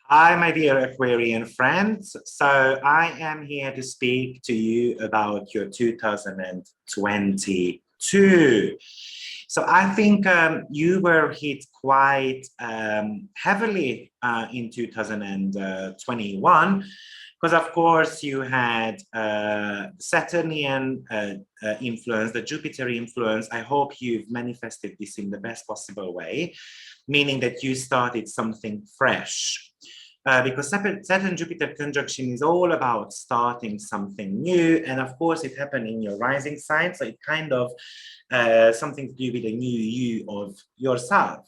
Hi, my dear Aquarian friends. So I am here to speak to you about your 2022. So I think you were hit quite heavily in 2021 because, of course, you had Saturnian influence, the Jupiter influence. I hope you've manifested this in the best possible way, meaning that you started something fresh. Because Saturn-Jupiter conjunction is all about starting something new. And of course, it happened in your rising sign. So it kind of something to do with the new you of yourself.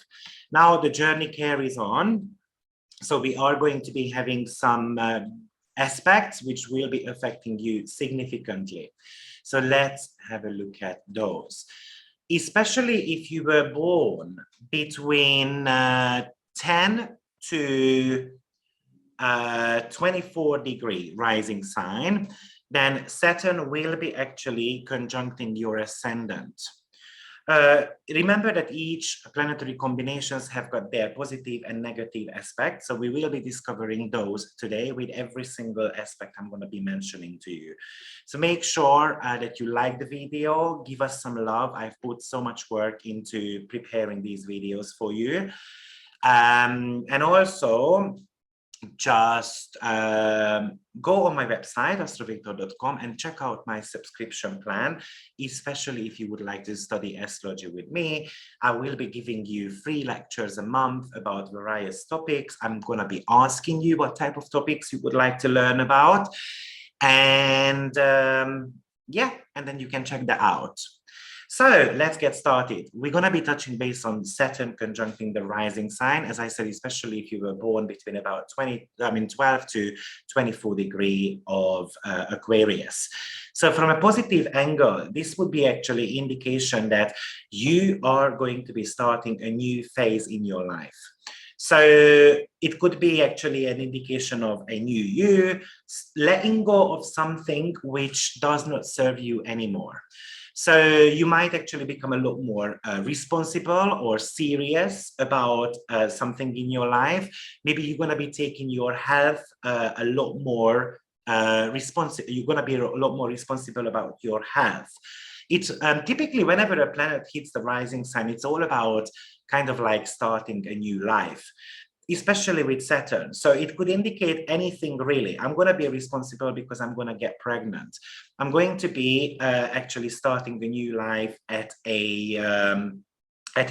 Now the journey carries on. So we are going to be having some aspects which will be affecting you significantly. So let's have a look at those. Especially if you were born between 10 to 24-degree rising sign, then Saturn will be actually conjuncting your ascendant. Remember that each planetary combinations have got their positive and negative aspects. So we will be discovering those today with every single aspect I'm going to be mentioning to you. So make sure that you like the video, give us some love. I've put so much work into preparing these videos for you. And also, just go on my website, AstroViktor.com, and check out my subscription plan, especially if you would like to study astrology with me. I will be giving you free lectures a month about various topics. I'm going to be asking you what type of topics you would like to learn about. And yeah, and then you can check that out. So let's get started. We're going to be touching base on Saturn conjuncting the rising sign, as I said, especially if you were born between about 12 to 24 degree of Aquarius. So from a positive angle, this would be actually indication that you are going to be starting a new phase in your life. So it could be actually an indication of a new you, letting go of something which does not serve you anymore. So you might actually become a lot more responsible or serious about something in your life. Maybe you're going to be taking your health a lot more responsible. You're going to be a lot more responsible about your health. It's typically whenever a planet hits the rising sign, it's all about kind of like starting a new life, especially with Saturn. So it could indicate anything really. I'm going to be responsible because I'm going to get pregnant. I'm going to be actually starting a new life at a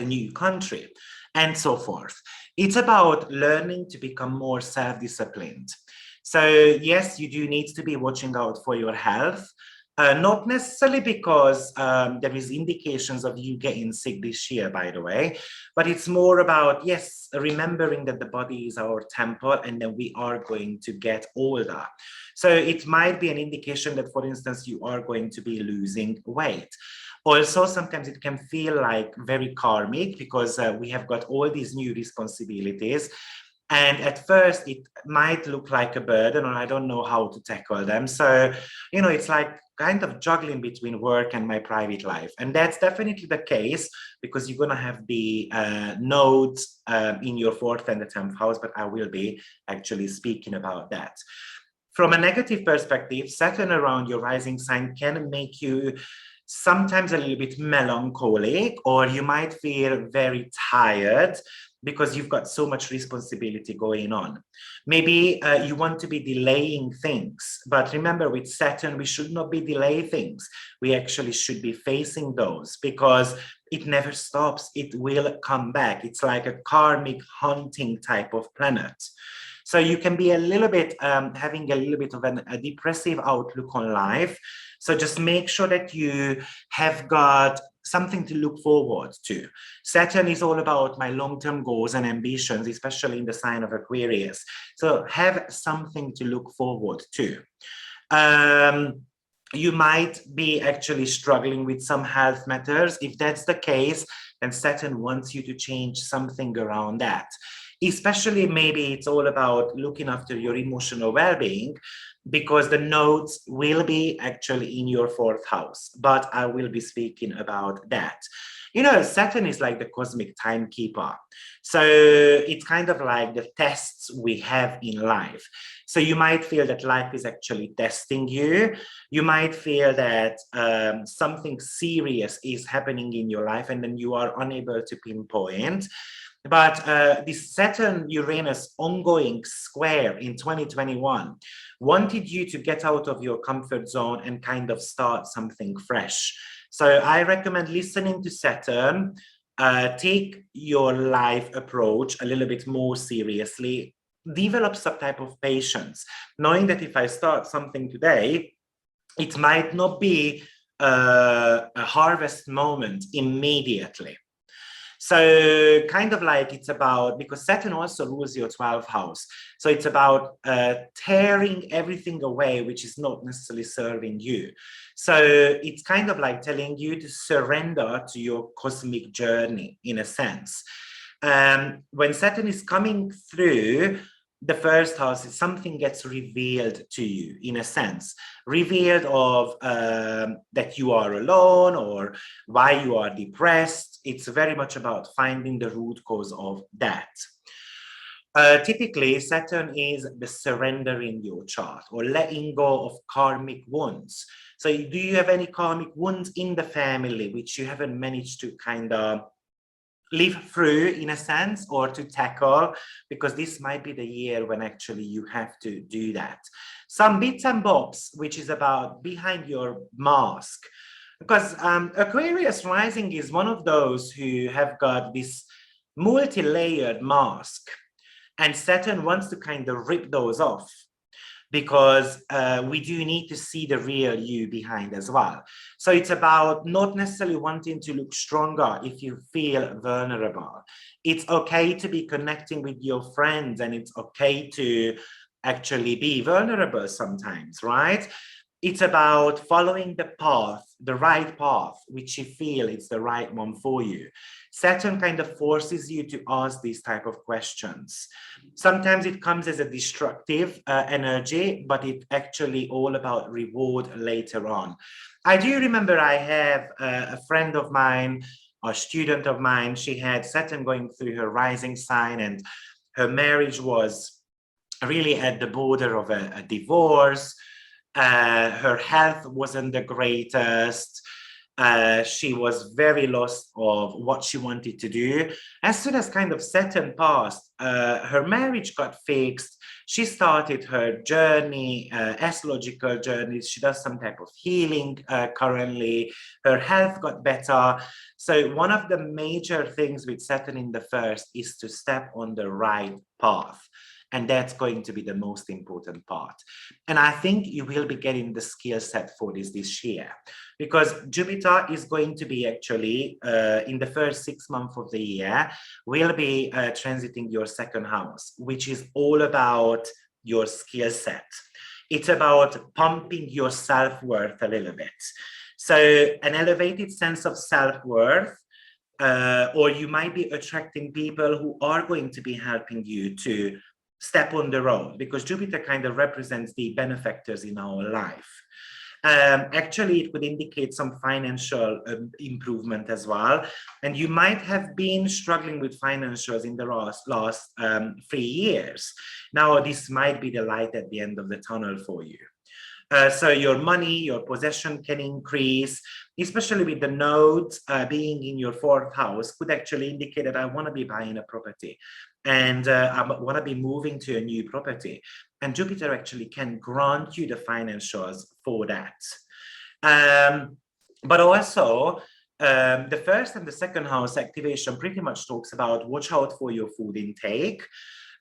new country, and so forth. It's about learning to become more self-disciplined. So yes, you do need to be watching out for your health. Not necessarily because there is indications of you getting sick this year, by the way, but it's more about, yes, remembering that the body is our temple and then we are going to get older. So it might be an indication that, for instance, you are going to be losing weight. Also, sometimes it can feel like very karmic because we have got all these new responsibilities. And at first, it might look like a burden, or I don't know how to tackle them. So, you know, it's like kind of juggling between work and my private life. And that's definitely the case because you're going to have the nodes in your 4th and the 10th house, but I will be actually speaking about that. From a negative perspective, Saturn around your rising sign can make you sometimes a little bit melancholic, or you might feel very tired because you've got so much responsibility going on. Maybe you want to be delaying things, but remember with Saturn, we should not be delaying things. We actually should be facing those because it never stops. It will come back. It's like a karmic hunting type of planet. So you can be a little bit having a little bit of a depressive outlook on life. So just make sure that you have got something to look forward to. Saturn is all about my long-term goals and ambitions, especially in the sign of Aquarius. So have something to look forward to. You might be actually struggling with some health matters. If that's the case, then Saturn wants you to change something around that. Especially maybe it's all about looking after your emotional well-being, because the nodes will be actually in your fourth house, but I will be speaking about that. You know, Saturn is like the cosmic timekeeper. So it's kind of like the tests we have in life. So you might feel that life is actually testing you. You might feel that something serious is happening in your life and then you are unable to pinpoint. But this Saturn-Uranus ongoing square in 2021 wanted you to get out of your comfort zone and kind of start something fresh. So I recommend listening to Saturn, take your life approach a little bit more seriously, develop some type of patience, knowing that if I start something today, it might not be a harvest moment immediately. So kind of like it's about, because Saturn also rules your 12th house. So it's about tearing everything away, which is not necessarily serving you. So it's kind of like telling you to surrender to your cosmic journey in a sense. When Saturn is coming through the first house, something gets revealed to you in a sense, revealed of that you are alone or why you are depressed. It's very much about finding the root cause of that. Typically, Saturn is the surrender in your chart or letting go of karmic wounds. So do you have any karmic wounds in the family which you haven't managed to kind of live through in a sense or to tackle, because this might be the year when actually you have to do that. Some bits and bobs, which is about behind your mask, because Aquarius rising is one of those who have got this multi-layered mask, and Saturn wants to kind of rip those off, because we do need to see the real you behind as well. So it's about not necessarily wanting to look stronger if you feel vulnerable. It's okay to be connecting with your friends, and it's okay to actually be vulnerable sometimes, right? It's about following the path, the right path, which you feel it's the right one for you. Saturn kind of forces you to ask these type of questions. Sometimes it comes as a destructive energy, but it's actually all about reward later on. I do remember I have a friend of mine, a student of mine, she had Saturn going through her rising sign, and her marriage was really at the border of a divorce. Her health wasn't the greatest. She was very lost of what she wanted to do. As soon as kind of Saturn passed, her marriage got fixed. She started her journey, astrological journey. She does some type of healing currently. Her health got better. So one of the major things with Saturn in the first is to step on the right path. And that's going to be the most important part. And I think you will be getting the skill set for this year, because Jupiter is going to be actually in the first 6 months of the year, will be transiting your second house, which is all about your skill set. It's about pumping your self-worth a little bit. So an elevated sense of self-worth, or you might be attracting people who are going to be helping you to step on the road, because Jupiter kind of represents the benefactors in our life. Actually, it would indicate some financial improvement as well. And you might have been struggling with financials in the last 3 years. Now, this might be the light at the end of the tunnel for you. So your money, your possession can increase, especially with the nodes being in your fourth house, could actually indicate that I want to be buying a property and I want to be moving to a new property. And Jupiter actually can grant you the financials for that. But also, the first and the second house activation pretty much talks about watch out for your food intake,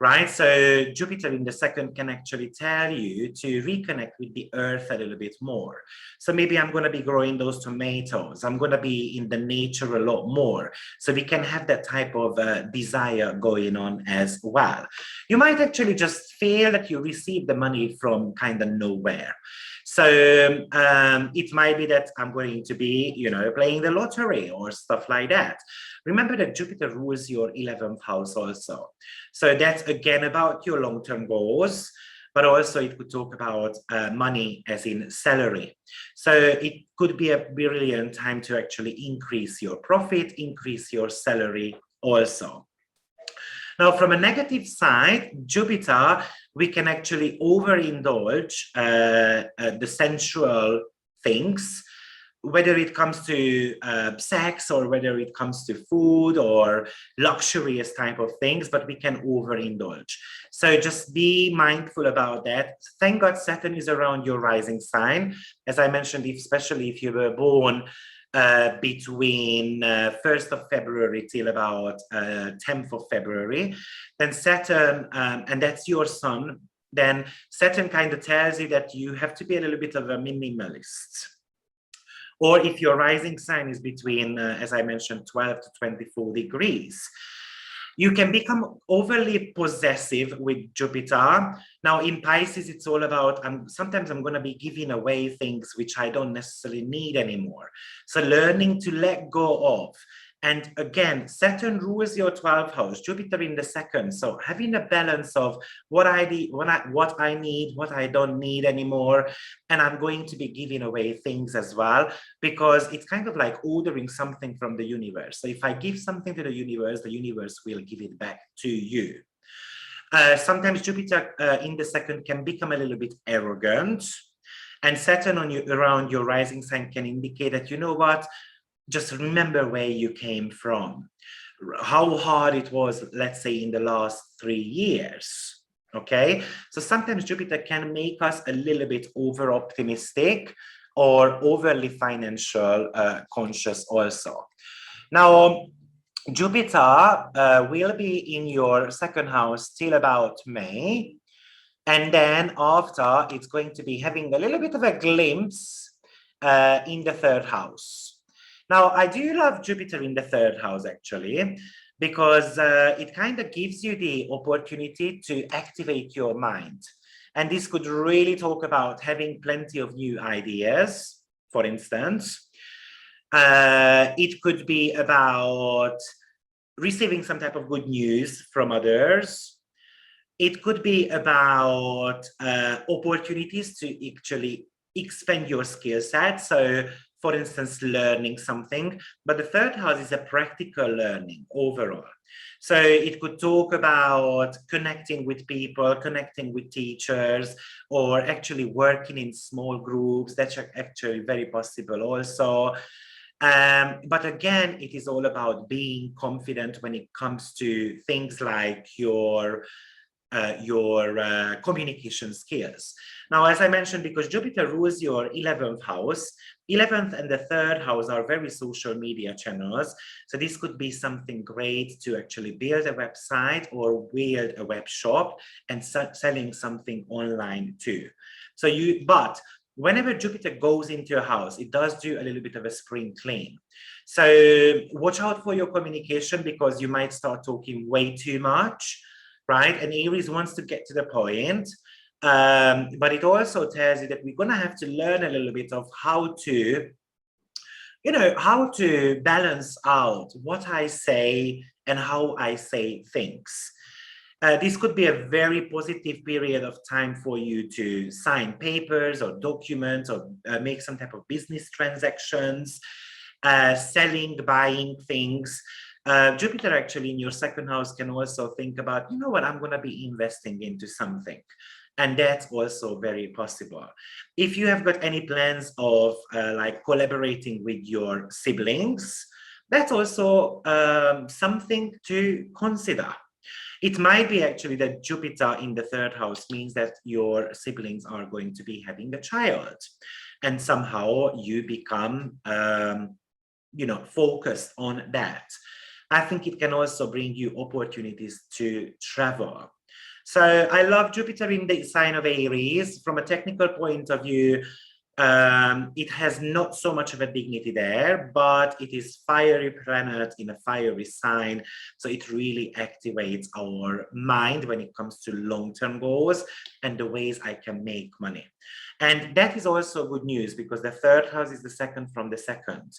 right? So Jupiter in the second can actually tell you to reconnect with the earth a little bit more. So maybe I'm going to be growing those tomatoes. I'm going to be in the nature a lot more. So we can have that type of desire going on as well. You might actually just feel that you receive the money from kind of nowhere. So it might be that I'm going to be, you know, playing the lottery or stuff like that. Remember that Jupiter rules your 11th house also. So that's again about your long-term goals. but also it could talk about money as in salary. So it could be a brilliant time to actually increase your profit, increase your salary also. Now, from a negative side, Jupiter, we can actually overindulge the sensual things, whether it comes to sex or whether it comes to food or luxurious type of things, but we can overindulge. So just be mindful about that. Thank God Saturn is around your rising sign. As I mentioned, especially if you were born between 1st of February till about 10th of February, then Saturn, and that's your sun, then Saturn kind of tells you that you have to be a little bit of a minimalist. Or if your rising sign is between, as I mentioned, 12 to 24 degrees, you can become overly possessive with Jupiter. Now in Pisces, it's all about, sometimes I'm going to be giving away things which I don't necessarily need anymore. So learning to let go of. And again, Saturn rules your 12th house, Jupiter in the second. So having a balance of what I need, what I don't need anymore. And I'm going to be giving away things as well, because it's kind of like ordering something from the universe. So if I give something to the universe will give it back to you. Sometimes Jupiter in the second can become a little bit arrogant. And Saturn around your rising sign can indicate that, you know what, just remember where you came from, how hard it was, let's say, in the last 3 years. Okay, so sometimes Jupiter can make us a little bit over optimistic or overly financial conscious also. Now, Jupiter will be in your second house till about May. And then after, it's going to be having a little bit of a glimpse in the third house. Now, I do love Jupiter in the third house, actually, because it kind of gives you the opportunity to activate your mind. And this could really talk about having plenty of new ideas, for instance. It could be about receiving some type of good news from others. It could be about opportunities to actually expand your skill set. So, for instance, learning something, but the third house is a practical learning overall. So it could talk about connecting with people, connecting with teachers, or actually working in small groups. That's actually very possible also. But again, it is all about being confident when it comes to things like your communication skills. Now, as I mentioned, because Jupiter rules your 11th house, 11th and the third house are very social media channels. So this could be something great to actually build a website or build a web shop and start selling something online too. So but whenever Jupiter goes into a house, it does do a little bit of a spring clean. So watch out for your communication, because you might start talking way too much, right? And Aries wants to get to the point. But it also tells you that we're going to have to learn a little bit of how to, how to balance out what I say and how I say things. This could be a very positive period of time for you to sign papers or documents or make some type of business transactions, selling, buying things. Jupiter actually in your second house can also think about, you know what, I'm going to be investing into something. And that's also very possible. If you have got any plans of like collaborating with your siblings, that's also something to consider. It might be actually that Jupiter in the third house means that your siblings are going to be having a child, and somehow you become, focused on that. I think it can also bring you opportunities to travel. So I love Jupiter in the sign of Aries. From a technical point of view, it has not so much of a dignity there, but it is fiery planet in a fiery sign. So it really activates our mind when it comes to long-term goals and the ways I can make money. And that is also good news, because the third house is the second from the second.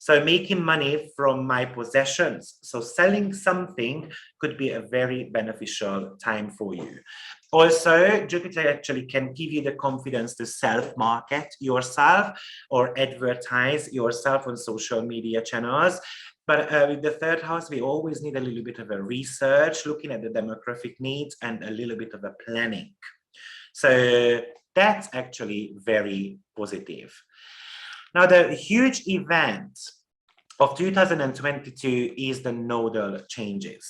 So making money from my possessions. So selling something could be a very beneficial time for you. Also, Jupiter actually can give you the confidence to self-market yourself or advertise yourself on social media channels. But with the third house, we always need a little bit of a research, looking at the demographic needs and a little bit of a planning. So that's actually very positive. Now, the huge event of 2022 is the nodal changes.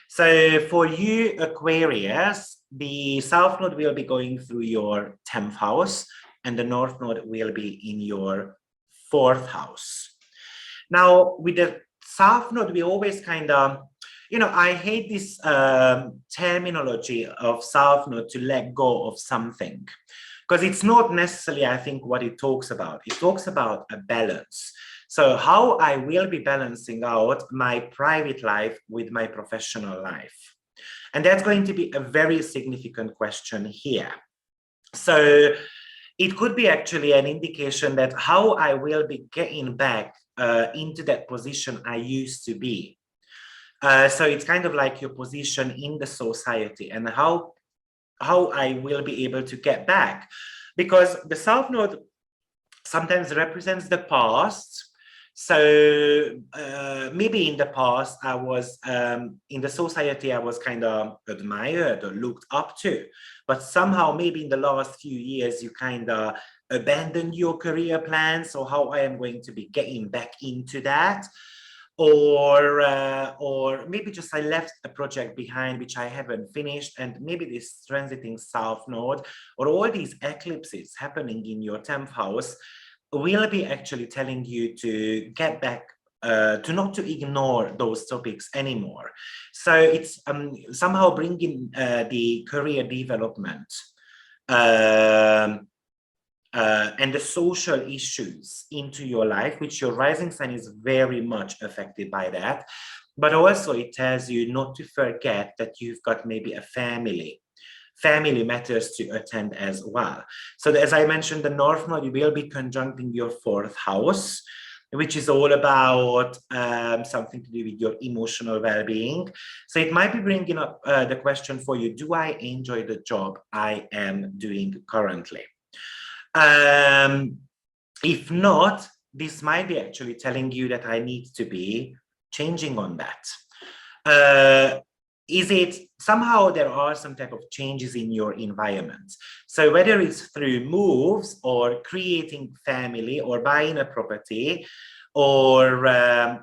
So for you, Aquarius, the South Node will be going through your 10th house and the North Node will be in your 4th house. Now, with the South Node, we always kind of, you know, I hate this terminology of South Node to let go of something, because it's not necessarily, I think, what it talks about. It talks about a balance. So how I will be balancing out my private life with my professional life. And that's going to be a very significant question here. So it could be actually an indication that how I will be getting back into that position I used to be. So it's kind of like your position in the society and how I will be able to get back. Because the South Node sometimes represents the past. So maybe in the past, I was in the society, I was kind of admired or looked up to, but somehow maybe in the last few years, you kind of abandoned your career plans. So how I am going to be getting back into that, or maybe just I left a project behind which I haven't finished, and maybe this transiting South Node or all these eclipses happening in your 10th house will be actually telling you to get back, to not to ignore those topics anymore. So it's somehow bringing the career development and the social issues into your life, which your rising sign is very much affected by that. But also it tells you not to forget that you've got maybe a family matters to attend as well. So as I mentioned, the North Node will be conjuncting your 4th house, which is all about something to do with your emotional well-being. So it might be bringing up the question for you, do I enjoy the job I am doing currently? If not, this might be actually telling you that I need to be changing on that. Is it somehow there are some type of changes in your environment? So whether it's through moves or creating family or buying a property or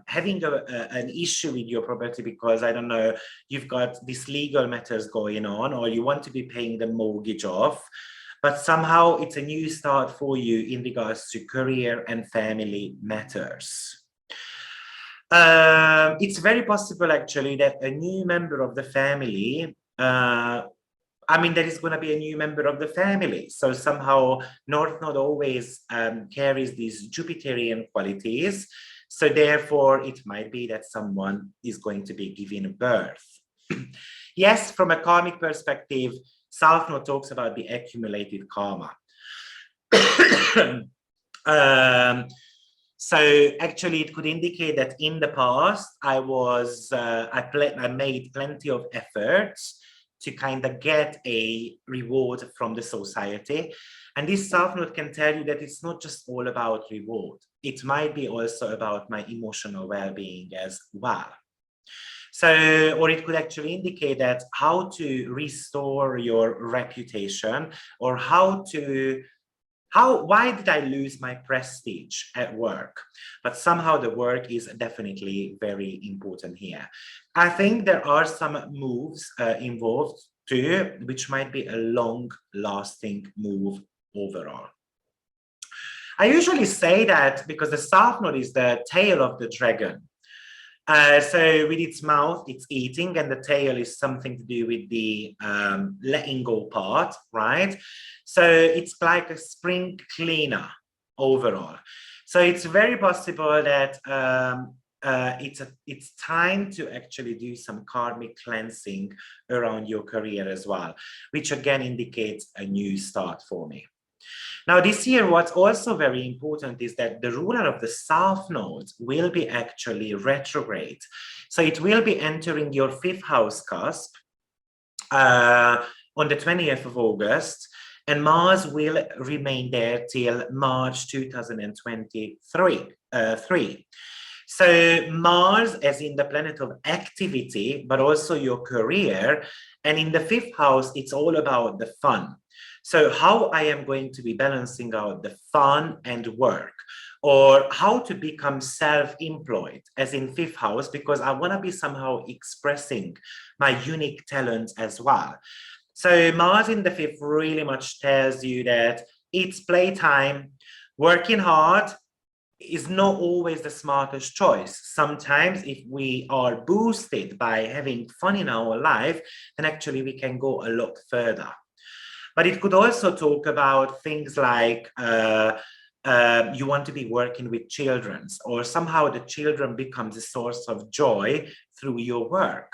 having an issue with your property because, I don't know, you've got these legal matters going on or you want to be paying the mortgage off, but somehow it's a new start for you in regards to career and family matters. It's very possible actually that a new member of the family, I mean, there is going to be a new member of the family. So somehow North Node always carries these Jupiterian qualities. So therefore, it might be that someone is going to be giving birth. Yes, from a karmic perspective, South Node talks about the accumulated karma. So actually, it could indicate that in the past, I made plenty of efforts to kind of get a reward from the society. And this South Node can tell you that it's not just all about reward. It might be also about my emotional well-being as well. So, or it could actually indicate that how to restore your reputation or why did I lose my prestige at work? But somehow the work is definitely very important here. I think there are some moves involved too, which might be a long-lasting move overall. I usually say that because the South Node is the tail of the dragon. So with its mouth, it's eating, and the tail is something to do with the letting go part, right? So it's like a spring cleaner overall. So it's very possible that it's time to actually do some karmic cleansing around your career as well, which again indicates a new start for me. Now, this year, what's also very important is that the ruler of the South Node will be actually retrograde. So it will be entering your 5th house cusp on the 20th of August, and Mars will remain there till March 2023. So Mars, as in the planet of activity, but also your career, and in the 5th house, it's all about the fun. So how I am going to be balancing out the fun and work, or how to become self-employed, as in 5th house, because I want to be somehow expressing my unique talents as well. So Mars in the 5th really much tells you that it's playtime. Working hard is not always the smartest choice. Sometimes if we are boosted by having fun in our life, then actually we can go a lot further. But it could also talk about things like you want to be working with children, or somehow the children becomes a source of joy through your work.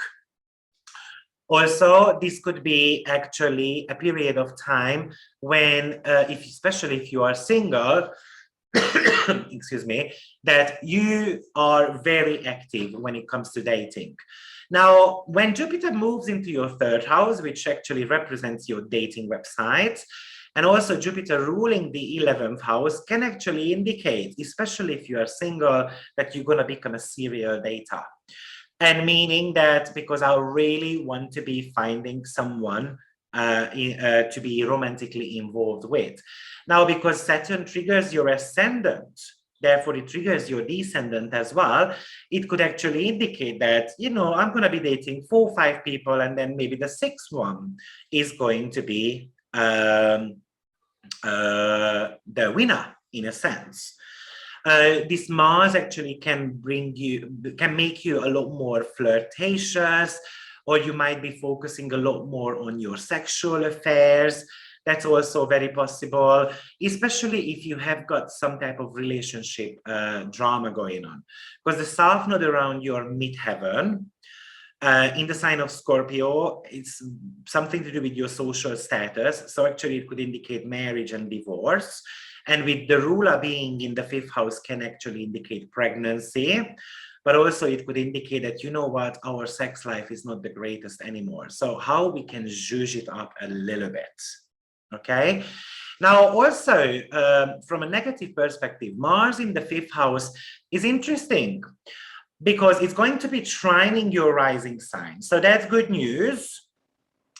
Also, this could be actually a period of time when, especially if you are single, excuse me, that you are very active when it comes to dating. Now, when Jupiter moves into your 3rd house, which actually represents your dating website, and also Jupiter ruling the 11th house can actually indicate, especially if you are single, that you're going to become a serial dater. And meaning that because I really want to be finding someone to be romantically involved with. Now, because Saturn triggers your ascendant, therefore it triggers your descendant as well, it could actually indicate that, you know, I'm going to be dating 4 or 5 people, and then maybe the 6th one is going to be the winner, in a sense. This Mars actually can make you a lot more flirtatious, or you might be focusing a lot more on your sexual affairs. That's also very possible, especially if you have got some type of relationship drama going on. Because the South Node around your midheaven, in the sign of Scorpio, it's something to do with your social status. So actually it could indicate marriage and divorce. And with the ruler being in the 5th house can actually indicate pregnancy, but also it could indicate that, you know what, our sex life is not the greatest anymore. So how we can zhuzh it up a little bit, okay? Now, also, from a negative perspective, Mars in the 5th house is interesting because it's going to be trining your rising sign. So that's good news,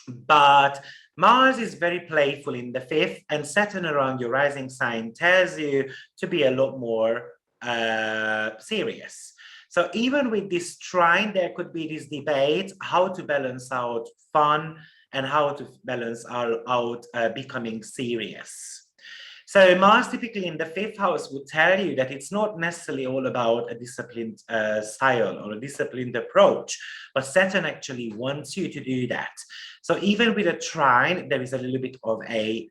but Mars is very playful in the 5th, and Saturn around your rising sign tells you to be a lot more serious. So even with this trine, there could be this debate how to balance out fun and how to balance out becoming serious. So Mars typically in the 5th house would tell you that it's not necessarily all about a disciplined style or a disciplined approach, but Saturn actually wants you to do that. So even with a trine, there is a little bit of a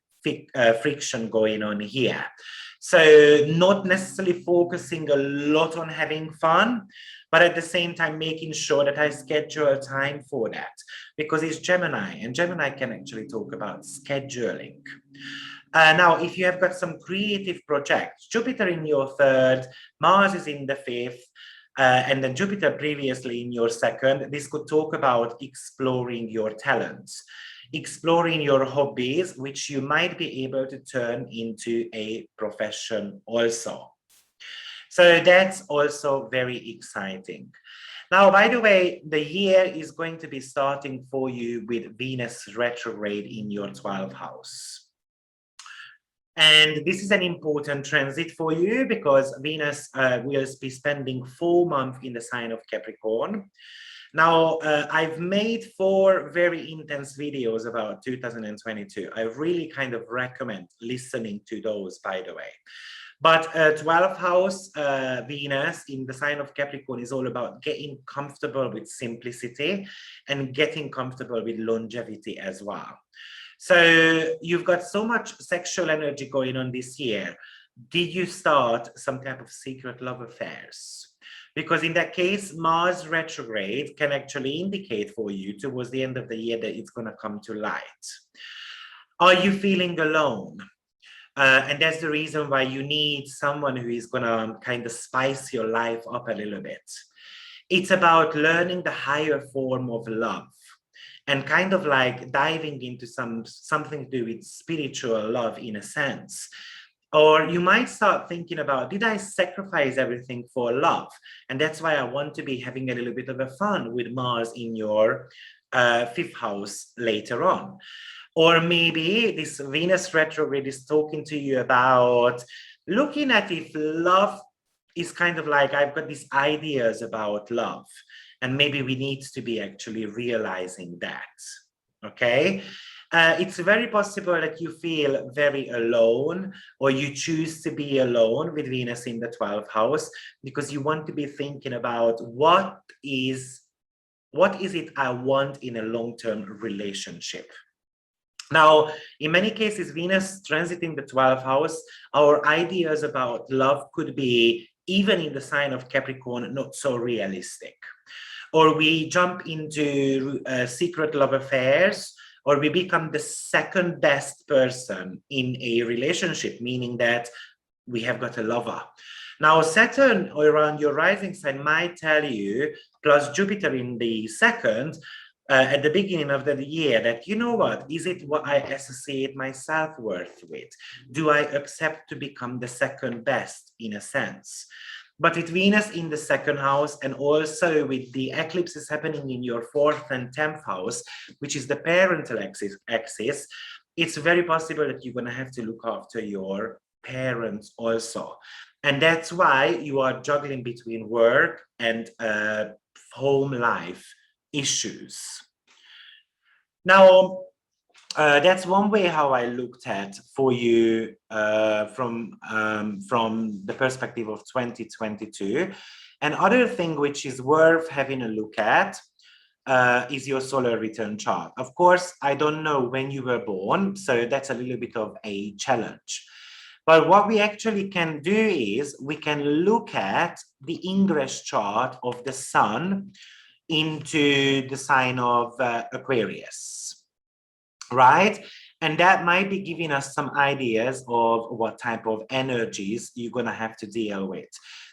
friction going on here. So not necessarily focusing a lot on having fun, but at the same time making sure that I schedule time for that, because it's Gemini, and Gemini can actually talk about scheduling. Now, if you have got some creative projects, Jupiter in your 3rd, Mars is in the 5th, and then Jupiter previously in your 2nd, this could talk about exploring your talents, exploring your hobbies, which you might be able to turn into a profession also. So that's also very exciting. Now, by the way, the year is going to be starting for you with Venus retrograde in your 12th house. And this is an important transit for you because Venus will be spending 4 months in the sign of Capricorn. Now, I've made 4 very intense videos about 2022. I really kind of recommend listening to those, by the way. But 12th house Venus in the sign of Capricorn is all about getting comfortable with simplicity and getting comfortable with longevity as well. So you've got so much sexual energy going on this year. Did you start some type of secret love affairs? Because in that case, Mars retrograde can actually indicate for you towards the end of the year that it's going to come to light. Are you feeling alone? And that's the reason why you need someone who is gonna kind of spice your life up a little bit. It's about learning the higher form of love and kind of like diving into something to do with spiritual love in a sense. Or you might start thinking about, did I sacrifice everything for love? And that's why I want to be having a little bit of a fun with Mars in your fifth house later on. Or maybe this Venus retrograde is talking to you about looking at if love is kind of like, I've got these ideas about love, and maybe we need to be actually realizing that, okay? It's very possible that you feel very alone, or you choose to be alone with Venus in the 12th house, because you want to be thinking about what is it I want in a long-term relationship. Now, in many cases, Venus transiting the 12th house, our ideas about love could be, even in the sign of Capricorn, not so realistic. Or we jump into secret love affairs, or we become the second best person in a relationship, meaning that we have got a lover. Now, Saturn around your rising sign might tell you, plus Jupiter in the second, at the beginning of the year, that, you know what, is it what I associate my self-worth with? Do I accept to become the second best in a sense? But with Venus in the second house, and also with the eclipses happening in your 4th and 10th house, which is the parental axis, it's very possible that you're going to have to look after your parents also. And that's why you are juggling between work and home life issues. Now, that's one way how I looked at for you from the perspective of 2022. And other thing which is worth having a look at is your solar return chart. Of course, I don't know when you were born, so that's a little bit of a challenge. But what we actually can do is we can look at the ingress chart of the sun into the sign of Aquarius, right? And that might be giving us some ideas of what type of energies you're going to have to deal with.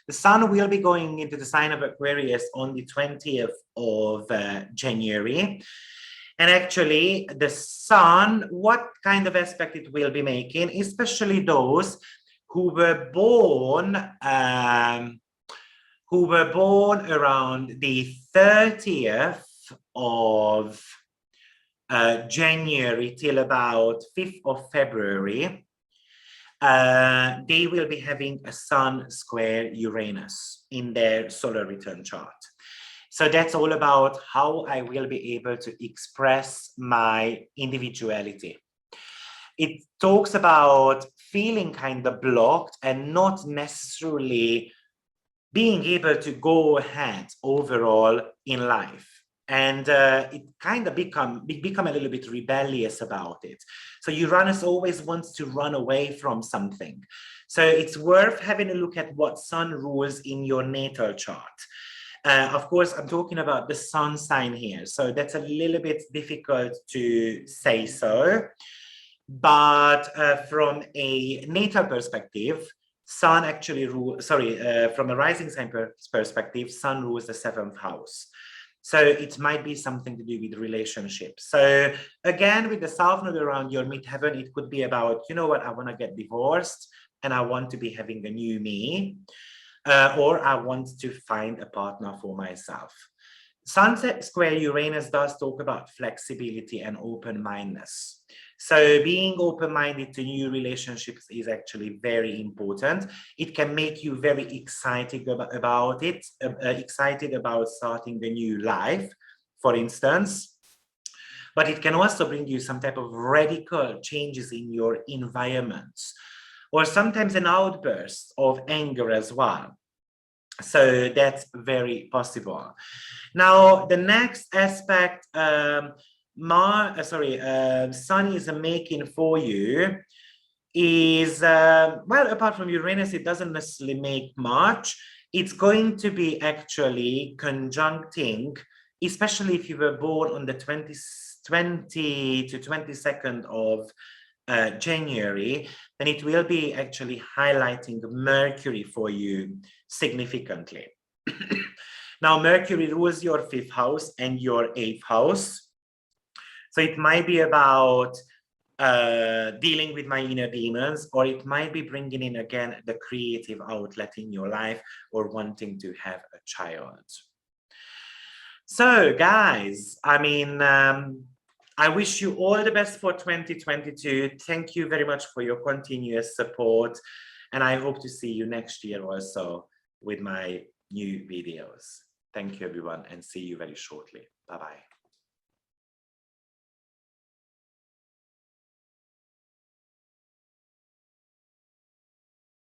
The sun will be going into the sign of Aquarius on the 20th of January. And actually, the sun, what kind of aspect it will be making, especially those who were born around the 30th of January till about 5th of February, they will be having a sun square Uranus in their solar return chart. So that's all about how I will be able to express my individuality. It talks about feeling kind of blocked and not necessarily being able to go ahead overall in life. And it kind of become a little bit rebellious about it. So Uranus always wants to run away from something. So it's worth having a look at what sun rules in your natal chart. Of course, I'm talking about the sun sign here, so that's a little bit difficult to say so. But from a natal perspective, sun actually rules, from a rising sign perspective, sun rules the 7th house. So it might be something to do with relationships. So again, with the South Node around your midheaven, it could be about, you know what, I want to get divorced and I want to be having a new me. Or I want to find a partner for myself. Sunset square Uranus does talk about flexibility and open-mindedness. So being open-minded to new relationships is actually very important. It can make you very excited about it, excited about starting a new life, for instance. But it can also bring you some type of radical changes in your environment, or sometimes an outburst of anger as well. So that's very possible. Now, the next aspect Sun is making for you is, well, apart from Uranus, it doesn't necessarily make much. It's going to be actually conjuncting, especially if you were born on the 20 to 22nd of January, then it will be actually highlighting Mercury for you significantly. Now, Mercury rules your 5th house and your 8th house. So it might be about dealing with my inner demons, or it might be bringing in again the creative outlet in your life, or wanting to have a child. So guys, I mean, I wish you all the best for 2022. Thank you very much for your continuous support. And I hope to see you next year also with my new videos. Thank you, everyone, and see you very shortly. Bye-bye.